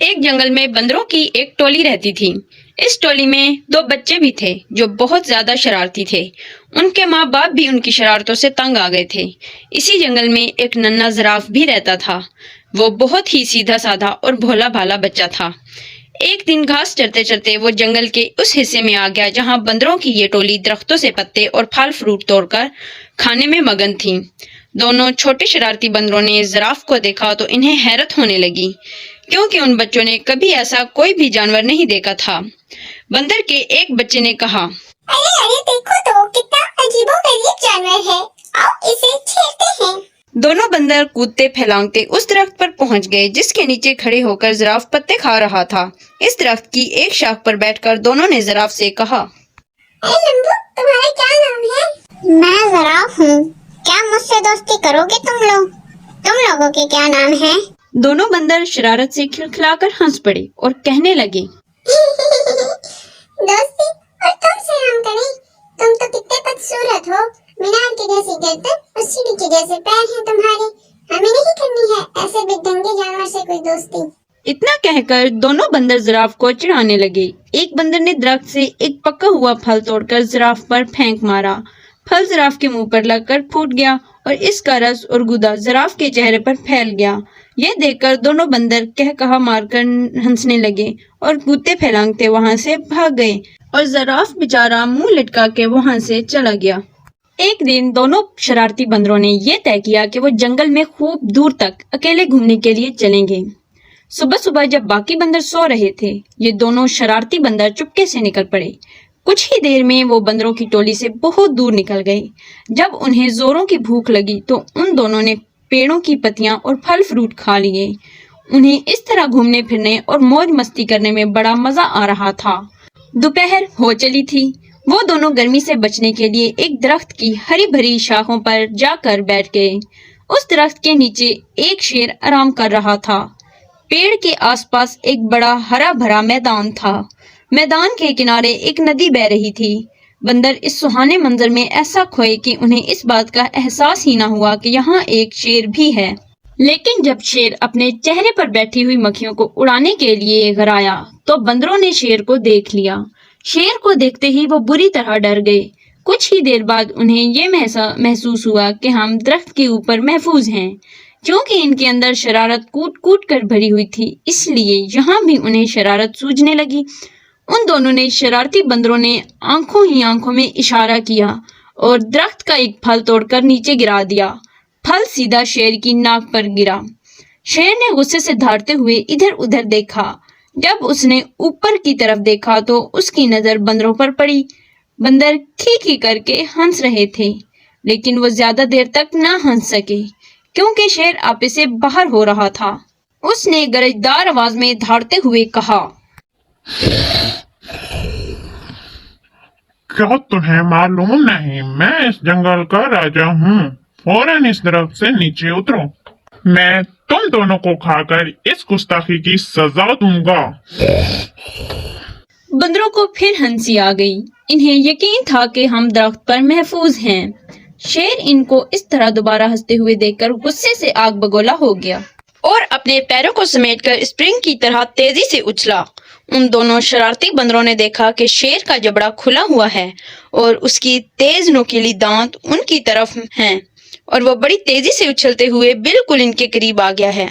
एक जंगल में बंदरों की एक टोली रहती थी। इस टोली में दो बच्चे भी थे जो बहुत ज्यादा शरारती थे। उनके माँ बाप भी उनकी शरारतों से तंग आ गए थे। इसी जंगल में एक नन्हा जिराफ भी रहता था। वो बहुत ही सीधा साधा और भोला भाला बच्चा था। एक दिन घास चरते चरते वो जंगल के उस हिस्से में आ गया जहाँ बंदरों की ये टोली दरख्तों से पत्ते और फल फ्रूट तोड़कर खाने में मगन थी। दोनों छोटे शरारती बंदरों ने जिराफ को देखा तो इन्हें हैरत होने लगी, क्योंकि उन बच्चों ने कभी ऐसा कोई भी जानवर नहीं देखा था। बंदर के एक बच्चे ने कहा, अरे अरे देखो तो कितना अजीबोगरीब जानवर है, आओ इसे छेड़ते हैं। दोनों बंदर कूदते फैलांगते उस दरख्त पर पहुंच गए जिसके नीचे खड़े होकर जिराफ पत्ते खा रहा था। इस दरख्त की एक शाख पर बैठकर दोनों ने जिराफ से कहा, अरे लंबू, तुम्हारा क्या नाम है? मैं जिराफ हूँ। क्या मुझसे दोस्ती करोगे तुम लोग? तुम लोगों के क्या नाम है? दोनों बंदर शरारत से खिलखिलाकर हंस पड़े और कहने लगे, दोस्ती और तुमसे हम करें? तुम तो कितने बदसूरत हो। मीनार के जैसी गर्दन और सीढ़ी के जैसे पैर हैं तुम्हारे। हमें नहीं करनी है ऐसे बेढंगे जानवर से कोई दोस्ती। इतना कहकर दोनों बंदर जिराफ को चिढ़ाने लगे। एक बंदर ने दरख्त से एक पका हुआ फल तोड़कर जिराफ पर फेंक मारा। फल जिराफ के मुंह पर लगकर फूट गया और इसका रस और गुदा जिराफ के चेहरे पर फैल गया। यह देखकर दोनों बंदर कहा मारकर हंसने लगे और कूदते फैलांगते वहां से भाग गए और जिराफ बेचारा मुंह लटका के वहां से चला गया। एक दिन दोनों शरारती बंदरों ने यह तय किया कि वो जंगल में खूब दूर तक अकेले घूमने के लिए चलेंगे। सुबह सुबह जब बाकी बंदर सो रहे थे, ये दोनों शरारती बंदर चुपके से निकल पड़े। कुछ ही देर में वो बंदरों की टोली से बहुत दूर निकल गए। जब उन्हें जोरों की भूख लगी तो उन दोनों ने पेड़ों की पत्तियां और फल फ्रूट खा लिए। उन्हें इस तरह घूमने फिरने और मौज मस्ती करने में बड़ा मजा आ रहा था। दोपहर हो चली थी। वो दोनों गर्मी से बचने के लिए एक दरख्त की हरी भरी शाखों पर जाकर बैठ गए। उस दरख्त के नीचे एक शेर आराम कर रहा था। पेड़ के आसपास एक बड़ा हरा भरा मैदान था। मैदान के किनारे एक नदी बह रही थी। बंदर इस सुहाने मंजर में ऐसा खोए कि उन्हें इस बात का एहसास ही ना हुआ कि यहाँ एक शेर भी है। लेकिन जब शेर अपने चेहरे पर बैठी हुई मक्खियों को उड़ाने के लिए घर आया तो बंदरों ने शेर को देख लिया। शेर को देखते ही वो बुरी तरह डर गए। कुछ ही देर बाद उन्हें ये महसूस हुआ कि हम दरख्त के ऊपर महफूज हैं। क्योंकि इनके अंदर शरारत कूट कूट कर भरी हुई थी, इसलिए यहाँ भी उन्हें शरारत सूझने लगी। उन दोनों ने शरारती बंदरों ने आंखों ही आंखों में इशारा किया और दरख्त का एक फल तोड़कर नीचे गिरा दिया। फल सीधा शेर की नाक पर गिरा। शेर ने गुस्से से दहाड़ते हुए इधर उधर देखा। जब उसने ऊपर की तरफ देखा तो उसकी नजर बंदरों पर पड़ी। बंदर खी खी करके हंस रहे थे, लेकिन वो ज्यादा देर तक ना हंस सके क्योंकि शेर आपे से बाहर हो रहा था। उसने गरजदार आवाज में दहाड़ते हुए कहा, क्या तुम्हें मालूम नहीं, मैं इस जंगल का राजा हूँ। फौरन इस दरख्त से नीचे उतरो। मैं तुम दोनों को खाकर इस गुस्ताखी की सजा दूंगा। बंदरों को फिर हंसी आ गई। इन्हें यकीन था कि हम दरख्त पर महफूज हैं। शेर इनको इस तरह दोबारा हंसते हुए देखकर गुस्से से आग बगोला हो गया और अपने पैरों को समेटकर स्प्रिंग की तरह तेजी से उछला। उन दोनों शरारती बंदरों ने देखा कि शेर का जबड़ा खुला हुआ है और उसकी तेज नोकीली दांत उनकी तरफ हैं और वो बड़ी तेजी से उछलते हुए बिल्कुल इनके करीब आ गया है।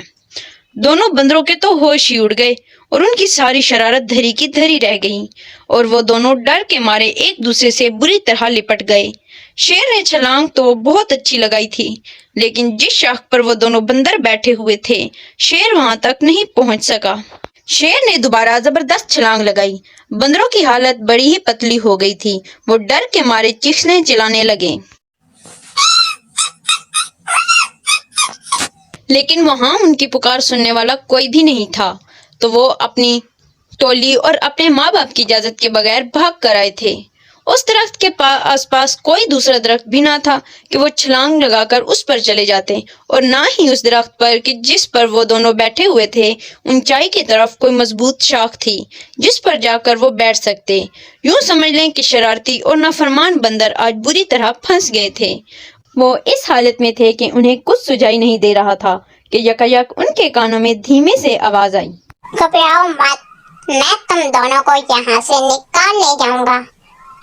दोनों बंदरों के तो होश ही उड़ गए और उनकी सारी शरारत धरी की धरी रह गई और वो दोनों डर के मारे एक दूसरे से बुरी तरह लिपट गए। शेर ने छलांग तो बहुत अच्छी लगाई थी, लेकिन जिस शाख पर वो दोनों बंदर बैठे हुए थे, शेर वहां तक नहीं पहुंच सका। शेर ने दोबारा जबरदस्त छलांग लगाई। बंदरों की हालत बड़ी ही पतली हो गई थी। वो डर के मारे चीखने चिल्लाने लगे, लेकिन वहां उनकी पुकार सुनने वाला कोई भी नहीं था। तो वो अपनी टोली और अपने माँ बाप की इजाजत के बगैर भाग कर आए थे। उस दरख्त के आसपास कोई दूसरा दरख्त भी ना था कि वो छलांग लगाकर उस पर चले जाते, और ना ही उस दरख्त पर कि जिस पर वो दोनों बैठे हुए थे ऊंचाई की तरफ कोई मजबूत शाख थी जिस पर जाकर वो बैठ सकते। यूं समझ लें कि शरारती और नाफरमान बंदर आज बुरी तरह फंस गए थे। वो इस हालत में थे कि उन्हें कुछ सुझाई नहीं दे रहा था कि यकायक उनके कानों में धीमे से आवाज आई, घबराओ मत, मैं तुम दोनों को यहाँ से निकाल ले जाऊंगा।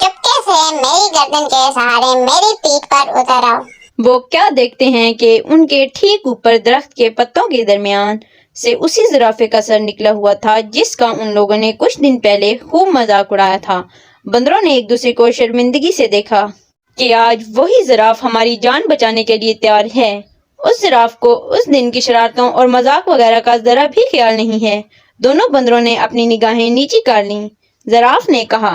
चुपके से मेरी गर्दन के सहारे मेरी पीठ पर उतर आओ। वो क्या देखते हैं कि उनके ठीक ऊपर दरख्त के पत्तों के दरमियान से उसी जिराफे का सर निकला हुआ था जिसका उन लोगों ने कुछ दिन पहले खूब मजाक उड़ाया था। बंदरों ने एक दूसरे को शर्मिंदगी से देखा कि आज वही जिराफ हमारी जान बचाने के लिए तैयार है। उस जिराफ को उस दिन की शरारतों और मजाक वगैरह का जरा भी ख्याल नहीं है। दोनों बंदरों ने अपनी निगाहें नीची कर लीं। जिराफ ने कहा,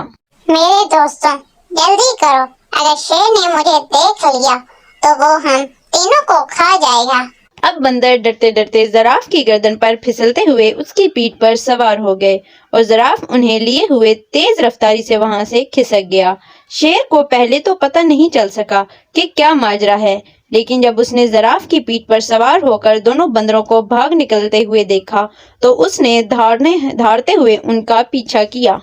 मेरे दोस्तों, जल्दी करो, अगर शेर ने मुझे देख लिया तो वो हम तीनों को खा जाएगा। अब बंदर डरते डरते जिराफ की गर्दन पर फिसलते हुए उसकी पीठ पर सवार हो गए और जिराफ उन्हें लिए हुए तेज रफ्तारी से वहां से खिसक गया। शेर को पहले तो पता नहीं चल सका कि क्या माजरा है, लेकिन जब उसने जिराफ की पीठ पर सवार होकर दोनों बंदरों को भाग निकलते हुए देखा तो उसने धारते हुए उनका पीछा किया।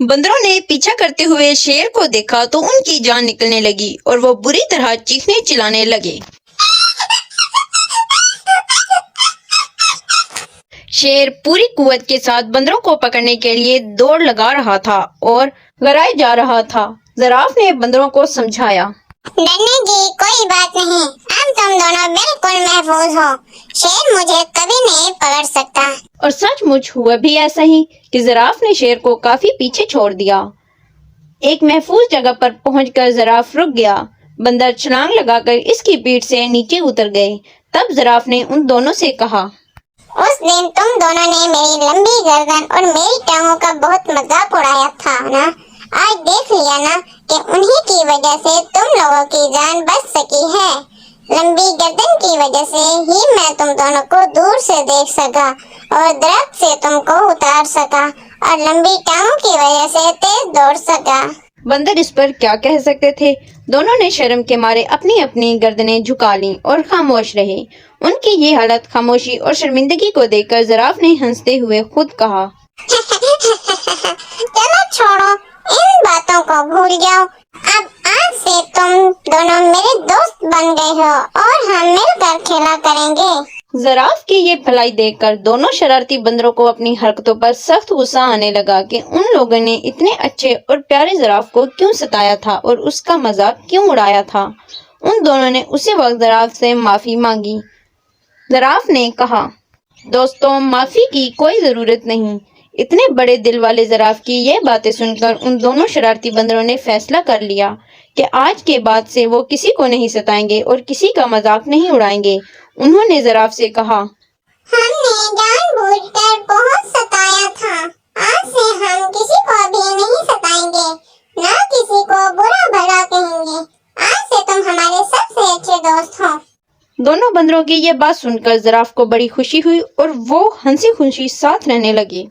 बंदरों ने पीछा करते हुए शेर को देखा तो उनकी जान निकलने लगी और वो बुरी तरह चीखने चिल्लाने लगे। शेर पूरी कुव्वत के साथ बंदरों को पकड़ने के लिए दौड़ लगा रहा था और गराए जा रहा था। जिराफ ने बंदरों को समझाया, डरने की कोई बात नहीं, अब तुम दोनों बिल्कुल महफूज हो। शेर मुझे कभी नहीं पकड़ सकता। और सचमुच हुआ भी ऐसा ही कि जिराफ ने शेर को काफी पीछे छोड़ दिया। एक महफूज जगह पर पहुंचकर जिराफ रुक गया। बंदर छलांग लगाकर इसकी पीठ से नीचे उतर गए। तब जिराफ ने उन दोनों से कहा, उस दिन तुम दोनों ने मेरी लंबी गर्दन और मेरी टांगों का बहुत मजाक उड़ाया था ना। आज देख लिया ना कि उन्हीं की वजह से तुम लोगों की जान बच सकी है। लंबी गर्दन की वजह से ही मैं तुम दोनों को दूर से देख सका और दरख्त से तुमको उतार सका और लंबी टांगों की वजह से तेज दौड़ सका। बंदर इस पर क्या कह सकते थे। दोनों ने शर्म के मारे अपनी अपनी गर्दनें झुका लीं और खामोश रहे। उनकी ये हालत, खामोशी और शर्मिंदगी को देखकर जिराफ ने हंसते हुए खुद कहा, चलो छोड़ो, इन बातों को भूल जाओ। अब आज से तुम दोनों मेरे दोस्त बन गए हो और हम मिलकर खेला करेंगे। जिराफ की ये भलाई देखकर दोनों शरारती बंदरों को अपनी हरकतों पर सख्त गुस्सा आने लगा कि उन लोगों ने इतने अच्छे और प्यारे जिराफ को क्यों सताया था और उसका मजाक क्यों उड़ाया था। उन दोनों ने उसी वक्त जिराफ से माफी मांगी। जिराफ ने कहा, दोस्तों, माफी की कोई जरूरत नहीं। इतने बड़े दिल वाले जिराफ की ये बातें सुनकर उन दोनों शरारती बंदरों ने फैसला कर लिया कि आज के बाद से वो किसी को नहीं सताएंगे और किसी का मजाक नहीं उड़ाएंगे। उन्होंने जिराफ से कहा, हमने जानबूझकर बहुत सताया था। आज से हम किसी को भी नहीं सताएंगे, ना किसी को बुरा भला कहेंगे। आज से तुम हमारे सबसे अच्छे दोस्त हो। दोनों बंदरों की ये बात सुनकर जिराफ को बड़ी खुशी हुई और वो हंसी खुशी साथ रहने लगे।